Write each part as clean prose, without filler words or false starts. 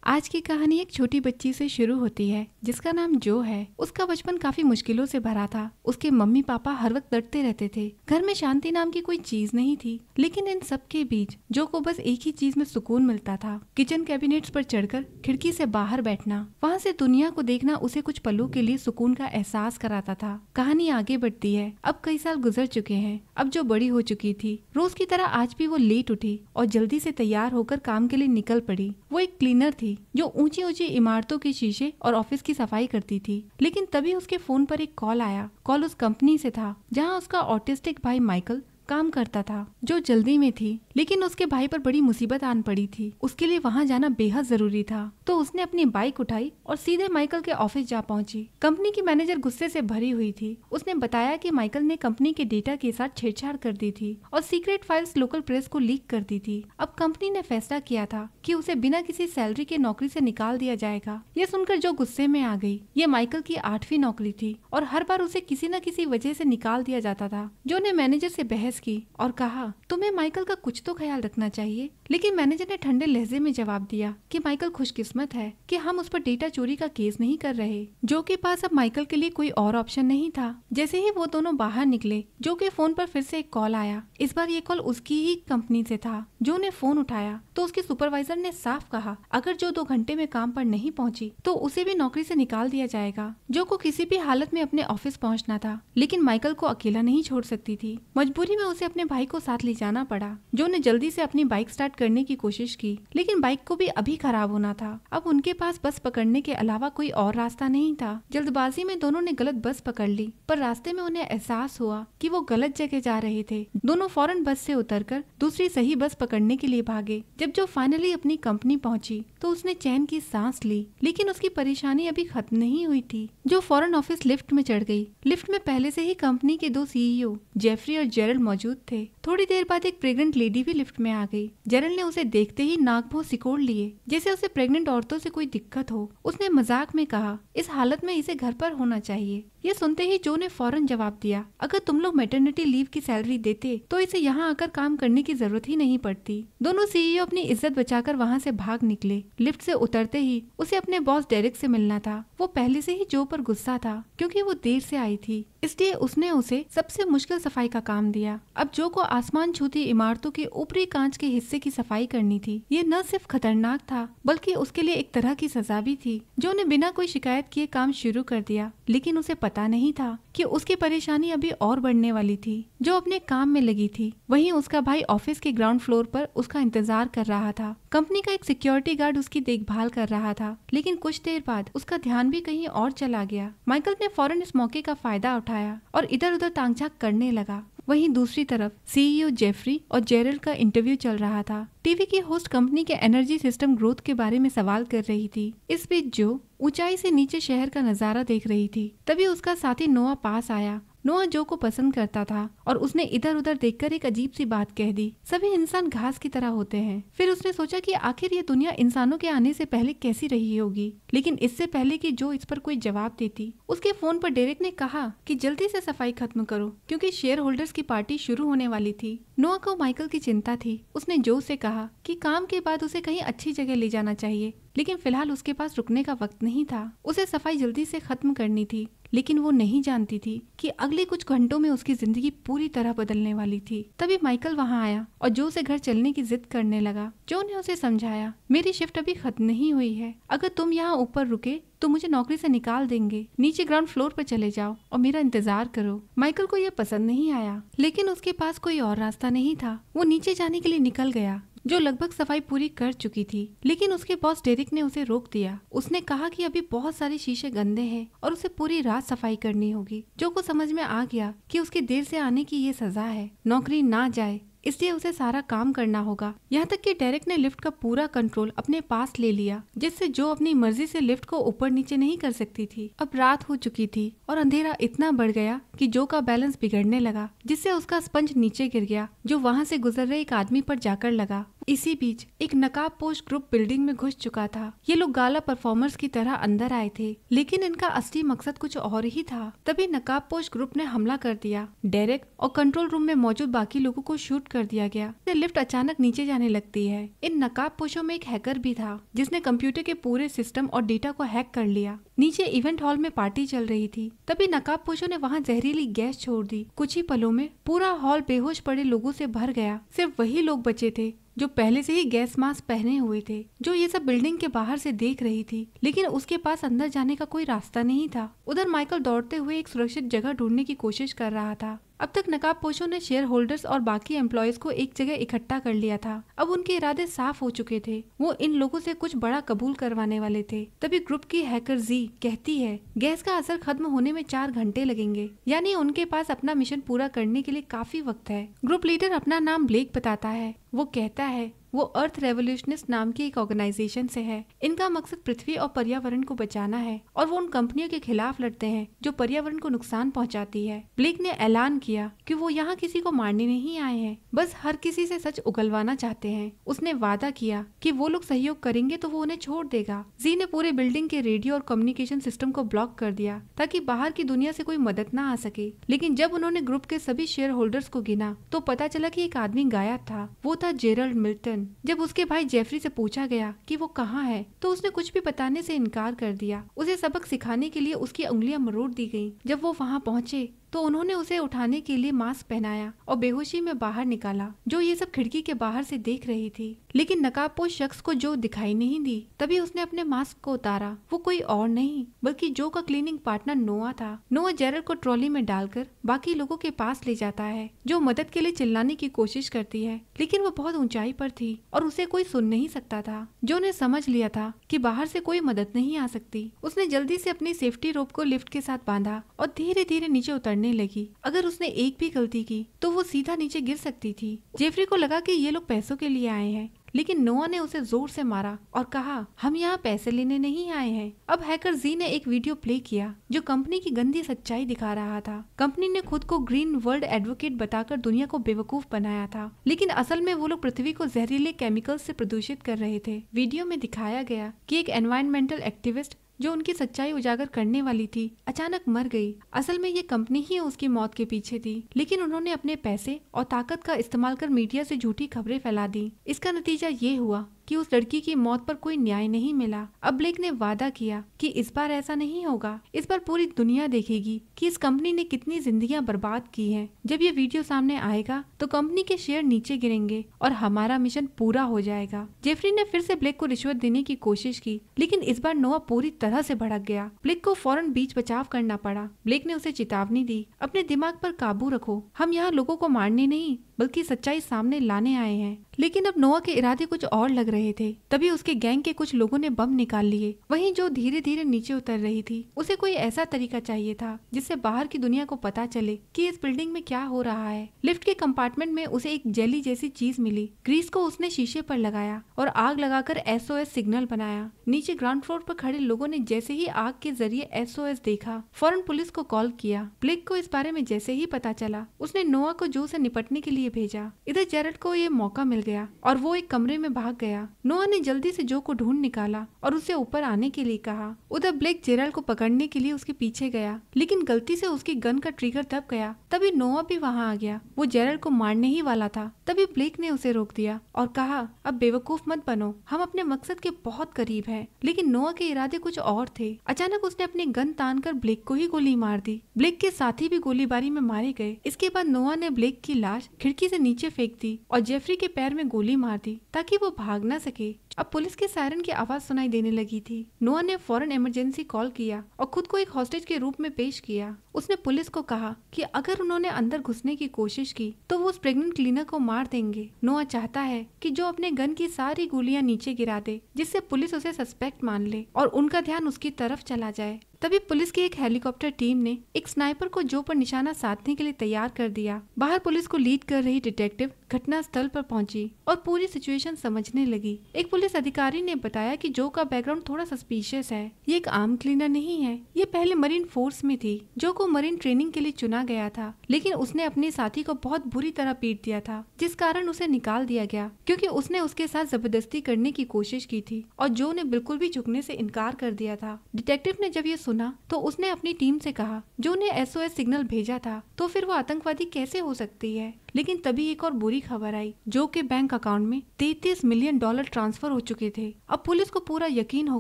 आज की कहानी एक छोटी बच्ची से शुरू होती है जिसका नाम जो है। उसका बचपन काफी मुश्किलों से भरा था। उसके मम्मी पापा हर वक्त लड़ते रहते थे। घर में शांति नाम की कोई चीज नहीं थी। लेकिन इन सब के बीच जो को बस एक ही चीज में सुकून मिलता था, किचन कैबिनेट्स पर चढ़कर खिड़की से बाहर बैठना। वहाँ से दुनिया को देखना उसे कुछ पलों के लिए सुकून का एहसास कराता था। कहानी आगे बढ़ती है। अब कई साल गुजर चुके हैं। अब जो बड़ी हो चुकी थी, रोज की तरह आज भी वो लेट उठी और जल्दी से तैयार होकर काम के लिए निकल पड़ी। वो एक क्लीनर थी जो ऊंची ऊंची इमारतों के शीशे और ऑफिस की सफाई करती थी। लेकिन तभी उसके फोन पर एक कॉल आया। कॉल उस कंपनी से था जहां उसका ऑटिस्टिक भाई माइकल काम करता था, जो जल्दी में थी। लेकिन उसके भाई पर बड़ी मुसीबत आन पड़ी थी। उसके लिए वहां जाना बेहद जरूरी था। तो उसने अपनी बाइक उठाई और सीधे माइकल के ऑफिस जा पहुंची। कंपनी की मैनेजर गुस्से से भरी हुई थी। उसने बताया कि माइकल ने कंपनी के डेटा के साथ छेड़छाड़ कर दी थी और सीक्रेट फाइल्स लोकल प्रेस को लीक कर दी थी। अब कंपनी ने फैसला किया था कि उसे बिना किसी सैलरी के नौकरी से निकाल दिया जाएगा। ये सुनकर जो गुस्से में आ गई। ये माइकल की 8वीं नौकरी थी और हर बार उसे किसी न किसी वजह से निकाल दिया जाता था। जो ने मैनेजर से बहस की और कहा, तुम्हें माइकल का कुछ तो ख्याल रखना चाहिए। लेकिन मैनेजर ने ठंडे लहजे में जवाब दिया कि माइकल खुशकिस्मत है कि हम उस पर डेटा चोरी का केस नहीं कर रहे। जो के पास अब माइकल के लिए कोई और ऑप्शन नहीं था। जैसे ही वो दोनों बाहर निकले, जो के फोन पर फिर से एक कॉल आया। इस बार ये कॉल उसकी ही कंपनी से था। जो ने फोन उठाया तो उसके सुपरवाइजर ने साफ कहा, अगर जो 2 घंटे में काम पर नहीं पहुंची तो उसे भी नौकरी से निकाल दिया जाएगा। जो को किसी भी हालत में अपने ऑफिस पहुंचना था, लेकिन माइकल को अकेला नहीं छोड़ सकती थी। मजबूरी में उसे अपने भाई को साथ ले जाना पड़ा। जो ने जल्दी से अपनी बाइक स्टार्ट करने की कोशिश की, लेकिन बाइक को भी अभी खराब होना था। अब उनके पास बस पकड़ने के अलावा कोई और रास्ता नहीं था। जल्दबाजी में दोनों ने गलत बस पकड़ ली, पर रास्ते में उन्हें एहसास हुआ कि वो गलत जगह जा रहे थे। दोनों फौरन बस से उतरकर दूसरी सही बस पकड़ने के लिए भागे। जब जो फाइनली अपनी कंपनी पहुंची तो उसने चैन की सांस ली, लेकिन उसकी परेशानी अभी खत्म नहीं हुई थी। जो फौरन ऑफिस लिफ्ट में चढ़ गई। लिफ्ट में पहले से ही कंपनी के 2 सीईओ जेफरी और जेरल मौजूद थे। थोड़ी देर बाद एक प्रेग्नेंट लेडी भी लिफ्ट में आ गई। जेरल ने उसे देखते ही नाक मुंह सिकोड़ लिए, जैसे उसे प्रेग्नेंट औरतों से कोई दिक्कत हो। उसने मजाक में कहा, इस हालत में इसे घर पर होना चाहिए। ये सुनते ही जो ने फौरन जवाब दिया, अगर तुम लोग मैटरनिटी लीव की सैलरी देते तो इसे यहाँ आकर काम करने की जरूरत ही नहीं पड़ती। दोनों सीईओ अपनी इज्जत बचाकर वहाँ से भाग निकले। लिफ्ट से उतरते ही उसे अपने बॉस डेरिक से मिलना था। वो पहले से ही जो पर गुस्सा था क्योंकि वो देर से आई थी, इसलिए उसने उसे सबसे मुश्किल सफाई का काम दिया। अब जो को आसमान छूती इमारतों के ऊपरी कांच के हिस्से की सफाई करनी थी। ये न सिर्फ खतरनाक था बल्कि उसके लिए एक तरह की सजा भी थी। जो ने बिना कोई शिकायत किए काम शुरू कर दिया, लेकिन उसे पता नहीं था कि उसकी परेशानी अभी और बढ़ने वाली थी। जो अपने काम में लगी थी, वहीं उसका भाई ऑफिस के ग्राउंड फ्लोर पर उसका इंतजार कर रहा था। कंपनी का एक सिक्योरिटी गार्ड उसकी देखभाल कर रहा था, लेकिन कुछ देर बाद उसका ध्यान भी कहीं और चला गया। माइकल ने फौरन इस मौके का फायदा उठाया और इधर उधर तांग-झांक करने लगा। वहीं दूसरी तरफ सीईओ जेफरी और जेरल का इंटरव्यू चल रहा था। टीवी की होस्ट कंपनी के एनर्जी सिस्टम ग्रोथ के बारे में सवाल कर रही थी। इस बीच जो ऊंचाई से नीचे शहर का नजारा देख रही थी। तभी उसका साथी नोआ पास आया। नोआ जो को पसंद करता था और उसने इधर उधर देखकर एक अजीब सी बात कह दी, सभी इंसान घास की तरह होते हैं। फिर उसने सोचा कि आखिर ये दुनिया इंसानों के आने से पहले कैसी रही होगी। लेकिन इससे पहले कि जो इस पर कोई जवाब देती, उसके फोन पर डेरिक ने कहा कि जल्दी से सफाई खत्म करो क्योंकि शेयर होल्डर्स की पार्टी शुरू होने वाली थी। नोआ को माइकल की चिंता थी। उसने जो से कहा कि काम के बाद उसे कहीं अच्छी जगह ले जाना चाहिए, लेकिन फिलहाल उसके पास रुकने का वक्त नहीं था। उसे सफाई जल्दी से खत्म करनी थी, लेकिन वो नहीं जानती थी कि अगले कुछ घंटों में उसकी जिंदगी पूरी तरह बदलने वाली थी। तभी माइकल वहां आया और जो से घर चलने की जिद करने लगा। जो ने उसे समझाया, मेरी शिफ्ट अभी खत्म नहीं हुई है। अगर तुम यहाँ ऊपर रुके तो मुझे नौकरी से निकाल देंगे। नीचे ग्राउंड फ्लोर पर चले जाओ और मेरा इंतजार करो। माइकल को यह पसंद नहीं आया, लेकिन उसके पास कोई और रास्ता नहीं था। वो नीचे जाने के लिए निकल गया। जो लगभग सफाई पूरी कर चुकी थी, लेकिन उसके बॉस डेरिक ने उसे रोक दिया। उसने कहा कि अभी बहुत सारे शीशे गंदे हैं और उसे पूरी रात सफाई करनी होगी। जो को समझ में आ गया कि उसके देर से आने की ये सजा है। नौकरी ना जाए इसलिए उसे सारा काम करना होगा। यहाँ तक कि डेरिक ने लिफ्ट का पूरा कंट्रोल अपने पास ले लिया, जिससे जो अपनी मर्जी से लिफ्ट को ऊपर नीचे नहीं कर सकती थी। अब रात हो चुकी थी और अंधेरा इतना बढ़ गया कि जो का बैलेंस बिगड़ने लगा, जिससे उसका स्पंज नीचे गिर गया, जो वहाँ से गुजर रहे एक आदमी पर जाकर लगा। इसी बीच एक नकाबपोश ग्रुप बिल्डिंग में घुस चुका था। ये लोग गाला परफॉर्मर्स की तरह अंदर आए थे, लेकिन इनका असली मकसद कुछ और ही था। तभी नकाबपोश ग्रुप ने हमला कर दिया। डेरेक और कंट्रोल रूम में मौजूद बाकी लोगों को शूट कर दिया गया। लिफ्ट अचानक नीचे जाने लगती है। इन नकाबपोशों में एक हैकर भी था जिसने कंप्यूटर के पूरे सिस्टम और डेटा को हैक कर लिया। नीचे इवेंट हॉल में पार्टी चल रही थी। तभी नकाबपोशों ने वहाँ जहरीली गैस छोड़ दी। कुछ ही पलों में पूरा हॉल बेहोश पड़े लोगों से भर गया। सिर्फ वही लोग बचे थे जो पहले से ही गैस मास्क पहने हुए थे, जो ये सब बिल्डिंग के बाहर से देख रही थी, लेकिन उसके पास अंदर जाने का कोई रास्ता नहीं था। उधर माइकल दौड़ते हुए एक सुरक्षित जगह ढूंढने की कोशिश कर रहा था। अब तक नकाबपोशों ने शेयर होल्डर्स और बाकी एम्प्लॉयज को एक जगह इकट्ठा कर लिया था। अब उनके इरादे साफ हो चुके थे। वो इन लोगों से कुछ बड़ा कबूल करवाने वाले थे। तभी ग्रुप की हैकर जी कहती है गैस का असर खत्म होने में 4 घंटे लगेंगे, यानी उनके पास अपना मिशन पूरा करने के लिए काफी वक्त है। ग्रुप लीडर अपना नाम ब्लेक बताता है। वो कहता है वो अर्थ रेवोल्यूशनिस्ट नाम की एक ऑर्गेनाइजेशन से है। इनका मकसद पृथ्वी और पर्यावरण को बचाना है और वो उन कंपनियों के खिलाफ लड़ते हैं जो पर्यावरण को नुकसान पहुंचाती है। ब्लेक ने ऐलान किया कि वो यहाँ किसी को मारने नहीं आए हैं, बस हर किसी से सच उगलवाना चाहते हैं। उसने वादा किया कि वो लोग सहयोग करेंगे तो वो उन्हें छोड़ देगा। जी ने पूरे बिल्डिंग के रेडियो और कम्युनिकेशन सिस्टम को ब्लॉक कर दिया ताकि बाहर की दुनिया से कोई मदद न आ सके। लेकिन जब उन्होंने ग्रुप के सभी शेयर होल्डर्स को गिना तो पता चला कि एक आदमी गायब था। वो था जेरल्ड मिल्टन। जब उसके भाई जेफरी से पूछा गया कि वो कहाँ है तो उसने कुछ भी बताने से इनकार कर दिया। उसे सबक सिखाने के लिए उसकी उंगलियां मरोड़ दी गईं। जब वो वहाँ पहुँचे तो उन्होंने उसे उठाने के लिए मास्क पहनाया और बेहोशी में बाहर निकाला। जो ये सब खिड़की के बाहर से देख रही थी, लेकिन नकाबपोश शख्स को जो दिखाई नहीं दी। तभी उसने अपने मास्क को उतारा। वो कोई और नहीं बल्कि जो का क्लीनिंग पार्टनर नोआ था। नोआ जेरल्ड को ट्रॉली में डालकर बाकी लोगों के पास ले जाता है, जो मदद के लिए चिल्लाने की कोशिश करती है, लेकिन वो बहुत ऊंचाई पर थी और उसे कोई सुन नहीं सकता था। जो ने समझ लिया था कि बाहर से कोई मदद नहीं आ सकती। उसने जल्दी से अपनी सेफ्टी रोप को लिफ्ट के साथ बांधा और धीरे धीरे नीचे उतरने लगी। अगर उसने एक भी गलती की तो वो सीधा नीचे गिर सकती थी। जेफरी को लगा कि ये लोग पैसों के लिए आए हैं, लेकिन नोआ ने उसे जोर से मारा और कहा हम यहाँ पैसे लेने नहीं आए हैं। अब हैकर जी ने एक वीडियो प्ले किया जो कंपनी की गंदी सच्चाई दिखा रहा था। कंपनी ने खुद को ग्रीन वर्ल्ड एडवोकेट बताकर दुनिया को बेवकूफ बनाया था, लेकिन असल में वो लोग पृथ्वी को जहरीले केमिकल्स से प्रदूषित कर रहे थे। वीडियो में दिखाया गया कि एक एनवायरमेंटल एक्टिविस्ट जो उनकी सच्चाई उजागर करने वाली थी अचानक मर गई। असल में ये कंपनी ही उसकी मौत के पीछे थी, लेकिन उन्होंने अपने पैसे और ताकत का इस्तेमाल कर मीडिया से झूठी खबरें फैला दी। इसका नतीजा ये हुआ कि उस लड़की की मौत पर कोई न्याय नहीं मिला। अब ब्लेक ने वादा किया कि इस बार ऐसा नहीं होगा। इस बार पूरी दुनिया देखेगी कि इस कंपनी ने कितनी जिंदगियां बर्बाद की हैं। जब ये वीडियो सामने आएगा तो कंपनी के शेयर नीचे गिरेंगे और हमारा मिशन पूरा हो जाएगा। जेफरी ने फिर से ब्लेक को रिश्वत देने की कोशिश की, लेकिन इस बार नोआ पूरी तरह से भड़क गया। ब्लेक को फौरन बीच बचाव करना पड़ा। ब्लेक ने उसे चेतावनी दी, अपने दिमाग पर काबू रखो, हम यहाँ लोगों को मारने नहीं बल्कि सच्चाई सामने लाने आए हैं। लेकिन अब नोआ के इरादे कुछ और लग रहे थे। तभी उसके गैंग के कुछ लोगों ने बम निकाल लिए। वहीं जो धीरे धीरे नीचे उतर रही थी, उसे कोई ऐसा तरीका चाहिए था जिससे बाहर की दुनिया को पता चले कि इस बिल्डिंग में क्या हो रहा है। लिफ्ट के कंपार्टमेंट में उसे एक जेली जैसी चीज मिली। ग्रीस को उसने शीशे पर लगाया और आग लगाकर SOS सिग्नल बनाया। नीचे ग्राउंड फ्लोर पर खड़े लोगों ने जैसे ही आग के जरिए SOS देखा, फौरन पुलिस को कॉल किया। ब्लेक को इस बारे में जैसे ही पता चला, उसने नोआ को जो से निपटने के लिए भेजा। इधर जेरल्ड को ये मौका मिल गया और वो एक कमरे में भाग गया। नोआ ने जल्दी से जो को ढूंढ निकाला और उसे ऊपर आने के लिए कहा। उधर ब्लेक जेरल्ड को पकड़ने के लिए उसके पीछे गया, लेकिन गलती से उसकी गन का ट्रिगर दब गया। तभी नोआ भी वहाँ आ गया। वो जेरल्ड को मारने ही वाला था। तभी ब्लेक ने उसे रोक दिया और कहा अब बेवकूफ मत बनो, हम अपने मकसद के बहुत करीब हैं। लेकिन नोआ के इरादे कुछ और थे। अचानक उसने अपनी गन तान कर ब्लेक को ही गोली मार दी। ब्लेक के साथी भी गोलीबारी में मारे गए। इसके बाद नोआ ने ब्लेक की लाश खिड़की से नीचे फेंक दी और जेफरी के पैर में गोली मार दी ताकि वो भाग न सके। अब पुलिस के सायरन की आवाज सुनाई देने लगी थी। नोआ ने फौरन इमरजेंसी कॉल किया और खुद को एक हॉस्टेज के रूप में पेश किया। उसने पुलिस को कहा कि अगर उन्होंने अंदर घुसने की कोशिश की तो वो उस प्रेग्नेंट क्लीनर को मार देंगे। नोआ चाहता है कि जो अपने गन की सारी गोलियां नीचे गिरा दे, जिससे पुलिस उसे सस्पेक्ट मान ले और उनका ध्यान उसकी तरफ चला जाए। तभी पुलिस की एक हेलीकॉप्टर टीम ने एक स्नाइपर को जो पर निशाना साधने के लिए तैयार कर दिया। बाहर पुलिस को लीड कर रही डिटेक्टिव घटना स्थल पर पहुंची और पूरी सिचुएशन समझने लगी। एक पुलिस अधिकारी ने बताया कि जो का बैकग्राउंड थोड़ा सस्पिशियस है। ये एक आम क्लीनर नहीं है, ये पहले मरीन फोर्स में थी। जो को मरीन ट्रेनिंग के लिए चुना गया था, लेकिन उसने अपने साथी को बहुत बुरी तरह पीट दिया था, जिस कारण उसे निकाल दिया गया क्योंकि उसने उसके साथ जबरदस्ती करने की कोशिश की थी और जो ने बिल्कुल भी झुकने से इनकार कर दिया था। डिटेक्टिव ने जब ये सुना तो उसने अपनी टीम से कहा, जो ने SOS सिग्नल भेजा था तो फिर वो आतंकवादी कैसे हो सकती है। लेकिन तभी एक और बुरी खबर आई। जो के बैंक अकाउंट में $33 मिलियन ट्रांसफर हो चुके थे। अब पुलिस को पूरा यकीन हो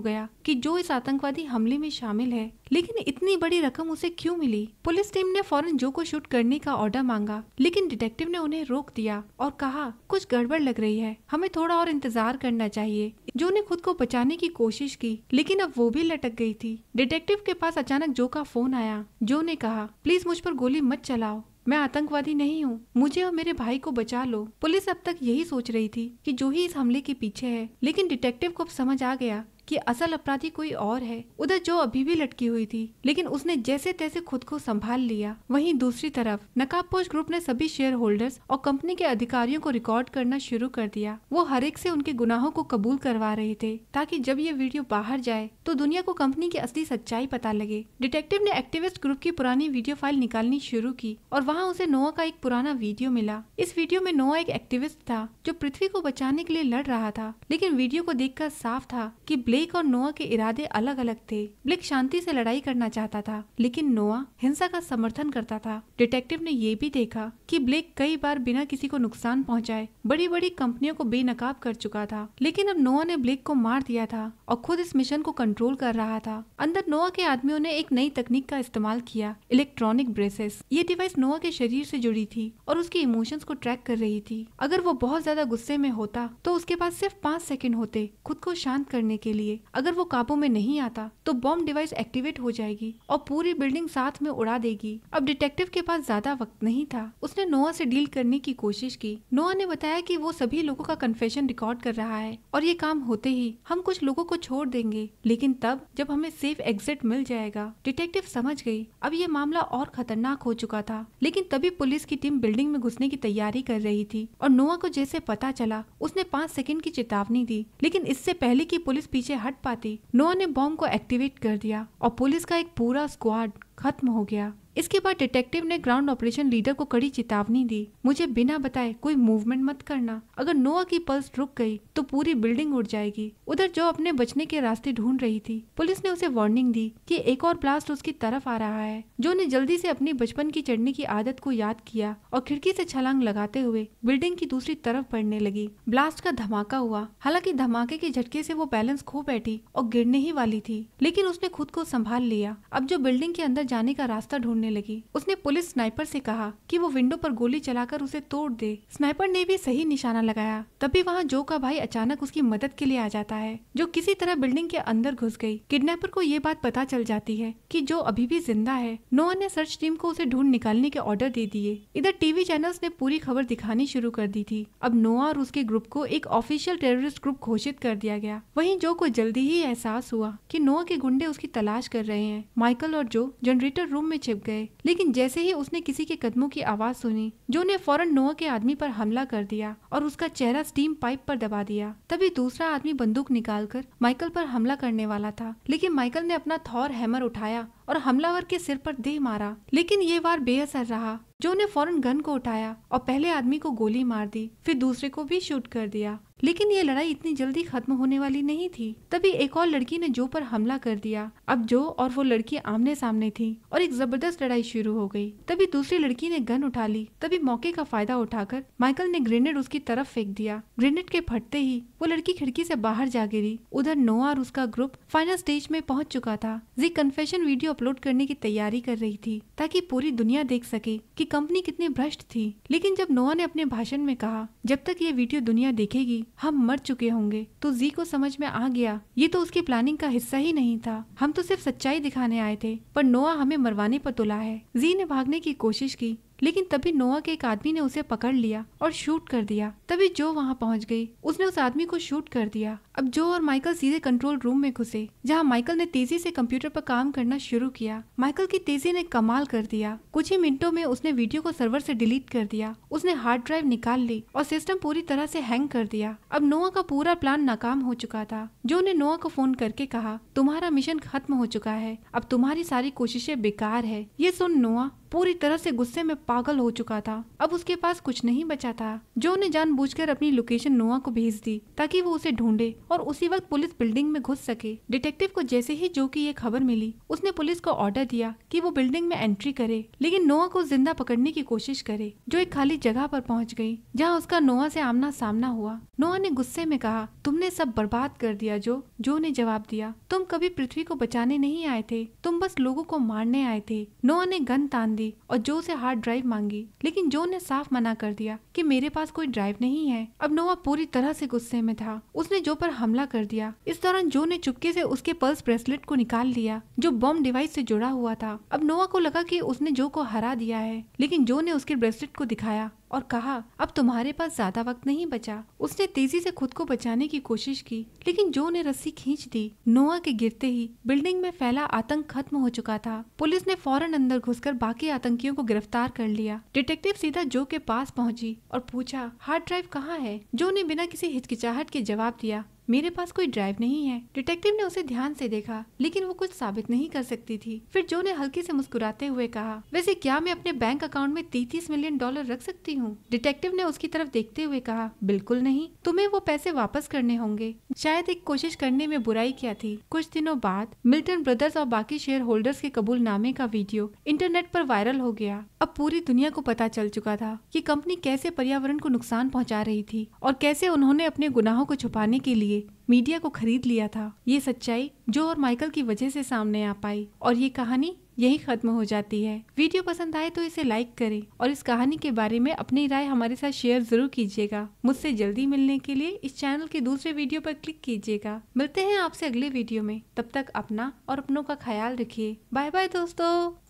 गया कि जो इस आतंकवादी हमले में शामिल है, लेकिन इतनी बड़ी रकम उसे क्यों मिली। पुलिस टीम ने फौरन जो को शूट करने का ऑर्डर मांगा, लेकिन डिटेक्टिव ने उन्हें रोक दिया और कहा, कुछ गड़बड़ लग रही है, हमें थोड़ा और इंतजार करना चाहिए। जो ने खुद को बचाने की कोशिश की, लेकिन अब वो भी लटक गई थी। डिटेक्टिव के पास अचानक जो का फोन आया। जो ने कहा, प्लीज मुझ पर गोली मत चलाओ, मैं आतंकवादी नहीं हूँ, मुझे और मेरे भाई को बचा लो। पुलिस अब तक यही सोच रही थी कि जो ही इस हमले के पीछे है, लेकिन डिटेक्टिव को अब समझ आ गया कि असल अपराधी कोई और है। उधर जो अभी भी लटकी हुई थी, लेकिन उसने जैसे तैसे खुद को संभाल लिया। वहीं दूसरी तरफ नकाबपोश ग्रुप ने सभी शेयर होल्डर्स और कंपनी के अधिकारियों को रिकॉर्ड करना शुरू कर दिया। वो हर एक से उनके गुनाहों को कबूल करवा रहे थे, ताकि जब ये वीडियो बाहर जाए तो दुनिया को कंपनी की असली सच्चाई पता लगे। डिटेक्टिव ने एक्टिविस्ट ग्रुप की पुरानी वीडियो फाइल निकालनी शुरू की और वहाँ उसे नोआ का एक पुराना वीडियो मिला। इस वीडियो में नोआ एक एक्टिविस्ट था जो पृथ्वी को बचाने के लिए लड़ रहा था, लेकिन वीडियो को देखकर साफ था कि ब्लेक और नोआ के इरादे अलग अलग थे। ब्लेक शांति से लड़ाई करना चाहता था, लेकिन नोआ हिंसा का समर्थन करता था। डिटेक्टिव ने ये भी देखा कि ब्लेक कई बार बिना किसी को नुकसान पहुंचाए बड़ी बड़ी कंपनियों को बेनकाब कर चुका था, लेकिन अब नोआ ने ब्लेक को मार दिया था और खुद इस मिशन को कंट्रोल कर रहा था। अंदर नोआ के आदमियों ने एक नई तकनीक का इस्तेमाल किया, इलेक्ट्रॉनिक ब्रेसेस। ये डिवाइस नोआ के शरीर से जुड़ी थी और उसके इमोशंस को ट्रैक कर रही थी। अगर वो बहुत ज्यादा गुस्से में होता तो उसके पास सिर्फ 5 सेकंड होते खुद को शांत करने के लिए। अगर वो काबू में नहीं आता तो बॉम्ब डिवाइस एक्टिवेट हो जाएगी और पूरी बिल्डिंग साथ में उड़ा देगी। अब डिटेक्टिव के पास ज्यादा वक्त नहीं था। उसने नोआ से डील करने की कोशिश की। नोआ ने बताया कि वो सभी लोगों का कन्फेशन रिकॉर्ड कर रहा है और ये काम होते ही हम कुछ लोगों को छोड़ देंगे, लेकिन तब जब हमें सेफ एग्जिट मिल जाएगा। डिटेक्टिव समझ गई अब ये मामला और खतरनाक हो चुका था, लेकिन तभी पुलिस की टीम बिल्डिंग में घुसने की तैयारी कर रही थी और नोआ को जैसे पता चला उसने 5 सेकंड की चेतावनी दी, लेकिन इससे पहले कि पुलिस पीछे हट पाती नोआ ने बॉम्ब को एक्टिवेट कर दिया और पुलिस का एक पूरा स्क्वाड खत्म हो गया। इसके बाद डिटेक्टिव ने ग्राउंड ऑपरेशन लीडर को कड़ी चेतावनी दी, मुझे बिना बताए कोई मूवमेंट मत करना। अगर नोआ की पल्स रुक गई तो पूरी बिल्डिंग उड़ जाएगी। उधर जो अपने बचने के रास्ते ढूंढ रही थी, पुलिस ने उसे वार्निंग दी कि एक और ब्लास्ट उसकी तरफ आ रहा है। जो ने जल्दी से अपनी बचपन की चढ़ने की आदत को याद किया और खिड़की से छलांग लगाते हुए बिल्डिंग की दूसरी तरफ बढ़ने लगी। ब्लास्ट का धमाका हुआ। हालांकि धमाके के झटके से वो बैलेंस खो बैठी और गिरने ही वाली थी, लेकिन उसने खुद को संभाल लिया। अब जो बिल्डिंग के अंदर जाने का रास्ता ढूंढने लगी, उसने पुलिस स्नाइपर से कहा कि वो विंडो पर गोली चलाकर उसे तोड़ दे। स्नाइपर ने भी सही निशाना लगाया। तभी वहाँ जो का भाई अचानक उसकी मदद के लिए आ जाता है, जो किसी तरह बिल्डिंग के अंदर घुस गई। किडनैपर को ये बात पता चल जाती है कि जो अभी भी जिंदा है। नोआ ने सर्च टीम को उसे ढूंढ निकालने के ऑर्डर दे दिए। इधर टीवी चैनल्स ने पूरी खबर दिखानी शुरू कर दी थी। अब नोआ और उसके ग्रुप को एक ऑफिशियल टेररिस्ट ग्रुप घोषित कर दिया गया। वहीं जो को जल्दी ही एहसास हुआ कि नोआ के गुंडे उसकी तलाश कर रहे हैं। माइकल और जो जनरेटर रूम में छिप गए, लेकिन जैसे ही उसने किसी के कदमों की आवाज सुनी, जो ने फौरन नोआ के आदमी पर हमला कर दिया और उसका चेहरा स्टीम पाइप पर दबा दिया। तभी दूसरा आदमी बंदूक निकालकर माइकल पर हमला करने वाला था, लेकिन माइकल ने अपना थॉर हैमर उठाया और हमलावर के सिर पर दे मारा, लेकिन ये वार बेअसर रहा। जो ने फौरन गन को उठाया और पहले आदमी को गोली मार दी, फिर दूसरे को भी शूट कर दिया। लेकिन ये लड़ाई इतनी जल्दी खत्म होने वाली नहीं थी। तभी एक और लड़की ने जो पर हमला कर दिया। अब जो और वो लड़की आमने सामने थी और एक जबरदस्त लड़ाई शुरू हो गई। तभी दूसरी लड़की ने गन उठा ली। तभी मौके का फायदा उठाकर माइकल ने ग्रेनेड उसकी तरफ फेंक दिया। ग्रेनेड के फटते ही वो लड़की खिड़की से बाहर जा गिरी। उधर नोआ और उसका ग्रुप फाइनल स्टेज में पहुंच चुका था। जी कन्फेशन वीडियो अपलोड करने की तैयारी कर रही थी, ताकि पूरी दुनिया देख सके कि कंपनी कितनी भ्रष्ट थी। लेकिन जब नोआ ने अपने भाषण में कहा, जब तक ये वीडियो दुनिया देखेगी हम मर चुके होंगे, तो जी को समझ में आ गया ये तो उसकी प्लानिंग का हिस्सा ही नहीं था। हम तो सिर्फ सच्चाई दिखाने आए थे, पर नोआ हमें मरवाने पर तुला है। जी ने भागने की कोशिश की, लेकिन तभी नोआ के एक आदमी ने उसे पकड़ लिया और शूट कर दिया। तभी जो वहाँ पहुँच गई, उसने उस आदमी को शूट कर दिया। अब जो और माइकल सीधे कंट्रोल रूम में घुसे, जहाँ माइकल ने तेजी से कंप्यूटर पर काम करना शुरू किया। माइकल की तेजी ने कमाल कर दिया। कुछ ही मिनटों में उसने वीडियो को सर्वर से डिलीट कर दिया। उसने हार्ड ड्राइव निकाल ली और सिस्टम पूरी तरह से हैंग कर दिया। अब नोआ का पूरा प्लान नाकाम हो चुका था। जो ने नोआ को फोन करके कहा, तुम्हारा मिशन खत्म हो चुका है, अब तुम्हारी सारी कोशिशें बेकार है। ये सुन नोआ पूरी तरह से गुस्से में पागल हो चुका था। अब उसके पास कुछ नहीं बचा था। जो ने जानबूझकर अपनी लोकेशन नोआ को भेज दी ताकि वो उसे ढूंढे और उसी वक्त पुलिस बिल्डिंग में घुस सके। डिटेक्टिव को जैसे ही जो की ये खबर मिली, उसने पुलिस को ऑर्डर दिया कि वो बिल्डिंग में एंट्री करे, लेकिन नोआ को जिंदा पकड़ने की कोशिश करे। जो एक खाली जगह पर पहुंच गई, जहां उसका नोआ से आमना सामना हुआ। नोआ ने गुस्से में कहा, तुमने सब बर्बाद कर दिया। जो ने जवाब दिया, तुम कभी पृथ्वी को बचाने नहीं आए थे, तुम बस लोगों को मारने आए थे। नोआ ने गन तान दी और जो से हार्ड ड्राइव मांगी, लेकिन जो ने साफ मना कर दिया कि मेरे पास कोई ड्राइव नहीं है। अब नोआ पूरी तरह से गुस्से में था। उसने जो पर हमला कर दिया। इस दौरान जो ने चुपके से उसके पर्स ब्रेसलेट को निकाल लिया, जो बॉम्ब डिवाइस से जुड़ा हुआ था। अब नोआ को लगा कि उसने जो को हरा दिया है, लेकिन जो ने उसके ब्रेसलेट को दिखाया और कहा, अब तुम्हारे पास ज्यादा वक्त नहीं बचा। उसने तेजी से खुद को बचाने की कोशिश की, लेकिन जो ने रस्सी खींच दी। नोआ के गिरते ही बिल्डिंग में फैला आतंक खत्म हो चुका था। पुलिस ने फौरन अंदर घुसकर बाकी आतंकियों को गिरफ्तार कर लिया। डिटेक्टिव सीधा जो के पास पहुंची और पूछा, हार्ड ड्राइव कहाँ है? जो ने बिना किसी हिचकिचाहट के जवाब दिया, मेरे पास कोई ड्राइव नहीं है। डिटेक्टिव ने उसे ध्यान से देखा, लेकिन वो कुछ साबित नहीं कर सकती थी। फिर जो ने हल्के से मुस्कुराते हुए कहा, वैसे क्या मैं अपने बैंक अकाउंट में $33 मिलियन रख सकती हूँ? डिटेक्टिव ने उसकी तरफ देखते हुए कहा, बिल्कुल नहीं, तुम्हें वो पैसे वापस करने होंगे। शायद एक कोशिश करने में बुराई क्या थी। कुछ दिनों बाद मिल्टन ब्रदर्स और बाकी शेयर होल्डर्स के कबूलनामे का वीडियो इंटरनेट पर वायरल हो गया। अब पूरी दुनिया को पता चल चुका था कि कंपनी कैसे पर्यावरण को नुकसान पहुंचा रही थी और कैसे उन्होंने अपने गुनाहों को छुपाने के लिए मीडिया को खरीद लिया था। ये सच्चाई जो और माइकल की वजह से सामने आ पाई और ये कहानी यही खत्म हो जाती है। वीडियो पसंद आए तो इसे लाइक करें और इस कहानी के बारे में अपनी राय हमारे साथ शेयर जरूर कीजिएगा। मुझसे जल्दी मिलने के लिए इस चैनल के दूसरे वीडियो पर क्लिक कीजिएगा। मिलते हैं आपसे अगले वीडियो में। तब तक अपना और अपनों का ख्याल रखिए। बाय बाय दोस्तों।